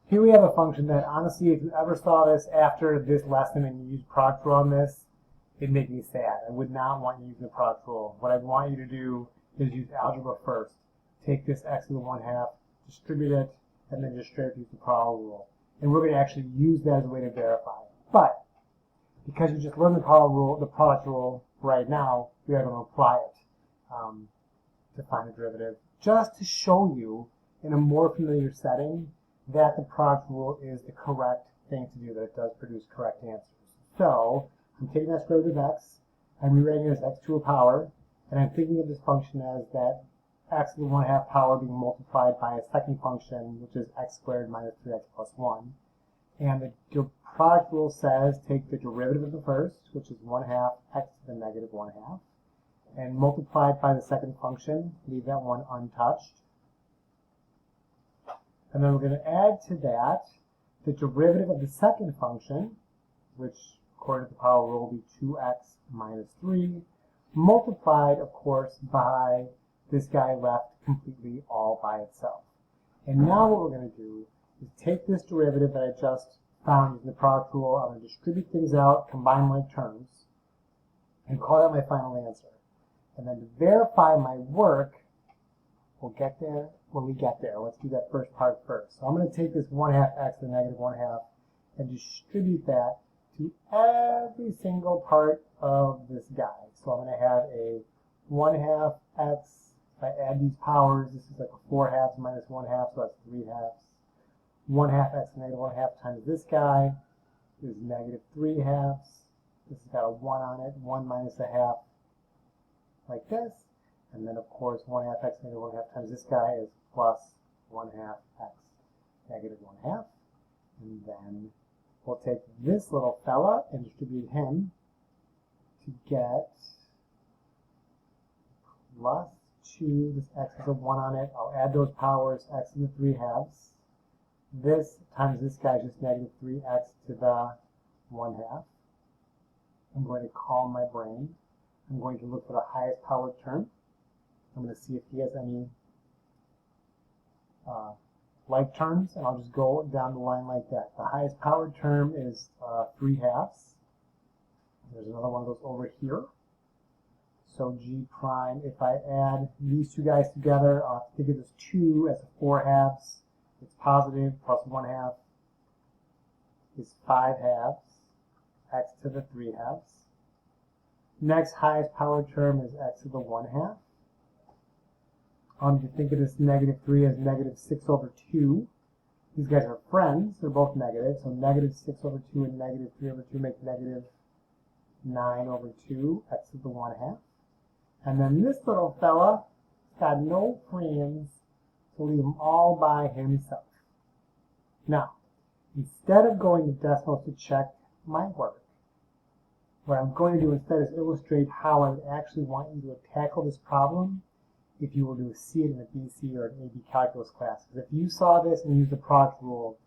Here we have a function that, honestly, if you ever saw this after this lesson and you used product rule on this, it'd make me sad. I would not want you using the product rule. What I'd want you to do is use algebra first. Take this x to the 1/2, distribute it, and then just straight use the power rule. And we're going to actually use that as a way to verify. But because you just learned the power rule, the product rule right now, we are going to apply it to find the derivative, just to show you in a more familiar setting that the product rule is the correct thing to do, that it does produce correct answers. So I'm taking that square root of x, I'm rewriting it as x to a power, and I'm thinking of this function as that x to the 1/2 power being multiplied by a second function, which is x squared minus 3x plus 1. And the product rule says take the derivative of the first, which is 1/2 x to the negative 1/2, and multiply it by the second function, leave that one untouched. And then we're going to add to that the derivative of the second function, which according to the power rule will be 2x minus 3, multiplied, of course, by this guy left completely all by itself. And now what we're going to do is take this derivative that I just found in the product rule, I'm going to distribute things out, combine like terms, and call that my final answer. And then to verify my work, we'll get there when we get there. Let's do that first part first. So I'm going to take this 1/2 x to the negative 1/2 and distribute that to every single part of this guy. So I'm going to have a 1/2 x. If I add these powers, this is like a 4/2 minus 1/2, so that's 3/2. 1/2 x to the negative 1/2 times this guy is negative 3/2. This has got a 1 on it, 1 minus a half, like this. And then, of course, 1/2 x negative 1/2 times this guy is plus 1/2 x negative 1/2. And then we'll take this little fella and distribute him to get plus 2. This x has a 1 on it. I'll add those powers, x to the 3/2. This times this guy is just negative 3x to the 1/2. I'm going to calm my brain. I'm going to look for the highest powered term. I'm going to see if he has any like terms, and I'll just go down the line like that. The highest powered term is 3/2. There's another one of those over here. So g prime, if I add these two guys together, I'll have to think of this 2 as a 4/2. It's positive, plus 1/2 is 5/2, x to the 3/2. Next highest powered term is x to the 1/2. You think of this negative 3 as negative 6 over 2. These guys are friends. They're both negative. So negative 6 over 2 and negative 3 over 2 make negative 9 over 2, x to the 1/2. And then this little fella got no friends, so leave him all by himself. Now, instead of going to decimals to check my work, what I'm going to do instead is illustrate how I would actually want you to tackle this problem if you were to see it in a BC or an AB calculus class. Because if you saw this and used the product rule,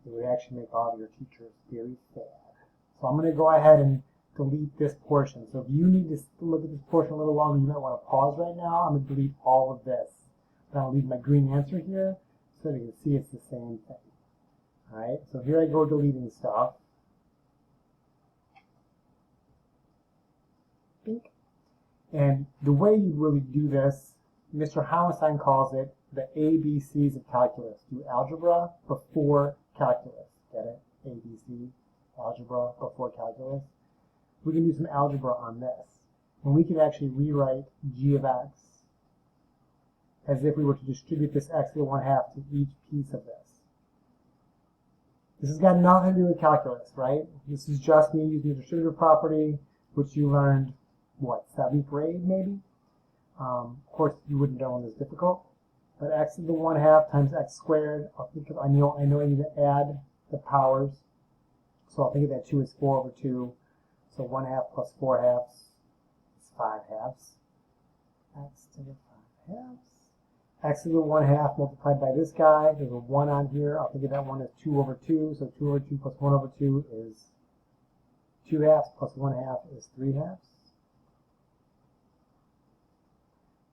it would actually make all of your teachers very sad. So I'm going to go ahead and delete this portion. So if you need to look at this portion a little longer, you might want to pause right now. I'm going to delete all of this. But I'll leave my green answer here so that you can see it's the same thing. Alright, so here I go deleting stuff. And the way you really do this, Mr. Hauenstein calls it the ABCs of calculus. Do algebra before calculus. Get it? ABC, algebra before calculus. We can do some algebra on this. And we can actually rewrite g of x as if we were to distribute this x to the 1/2 to each piece of this. This has got nothing to do with calculus, right? This is just me using the distributive property, which you learned, what, 7th grade maybe? Of course, you wouldn't know when it's difficult. But x to the 1/2 times x squared, I know I need to add the powers. So I'll think of that 2 as 4 over 2. So 1/2 plus 4/2 is 5/2. X to the 5/2. X to the 1/2 multiplied by this guy. There's a 1 on here. I'll think of that one as 2 over 2. So 2 over 2 plus 1 over 2 is 2/2 plus 1/2 is 3/2.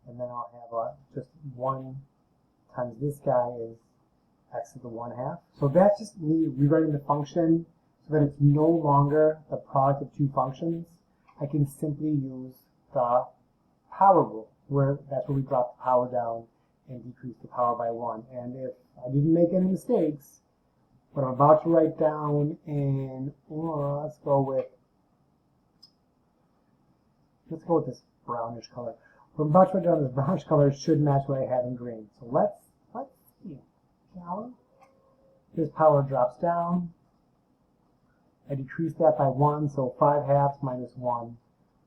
And then I'll have just 1 times this guy is x to the 1/2. So that's just me rewriting the function so that it's no longer the product of two functions. I can simply use the power rule, where that's where we drop the power down and decrease the power by 1. And if I didn't make any mistakes, what I'm about to write down in, let's go with this brownish color. What I'm about to write down, this brownish color should match what I have in green. So let's see, shall we? This power drops down. I decrease that by 1, so 5/2 minus 1.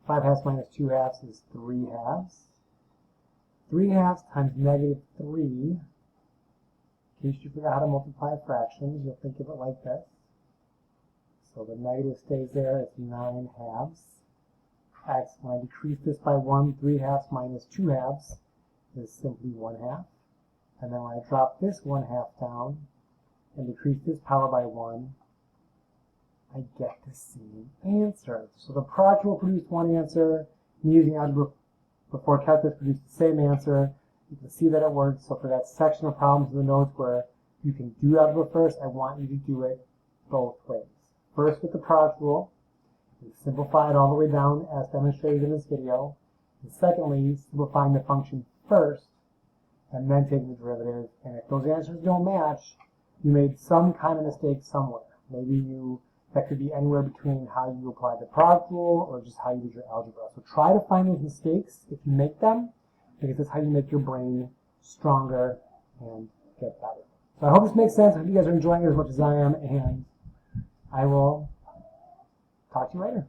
5/2 minus 2/2 is 3/2. 3/2 times -3. In case you forgot how to multiply fractions, you'll think of it like this. So the negative stays there, it's 9/2. X, when I decrease this by 1, 3/2 minus 2/2 is simply 1/2. And then when I drop this 1/2 down and decrease this power by 1, I get the same answer. So the product rule produced one answer, and using algebra before calculus produced the same answer. You can see that it works. So for that section of problems in the notes where you can do algebra first, I want you to do it both ways. First with the product rule, and simplify it all the way down as demonstrated in this video. And secondly, simplifying the function first, and then taking the derivative. And if those answers don't match, you made some kind of mistake somewhere. Maybe that could be anywhere between how you apply the product rule or just how you did your algebra. So try to find those mistakes if you make them, because that's how you make your brain stronger and get better. So I hope this makes sense. I hope you guys are enjoying it as much as I am, and I will talk to you later.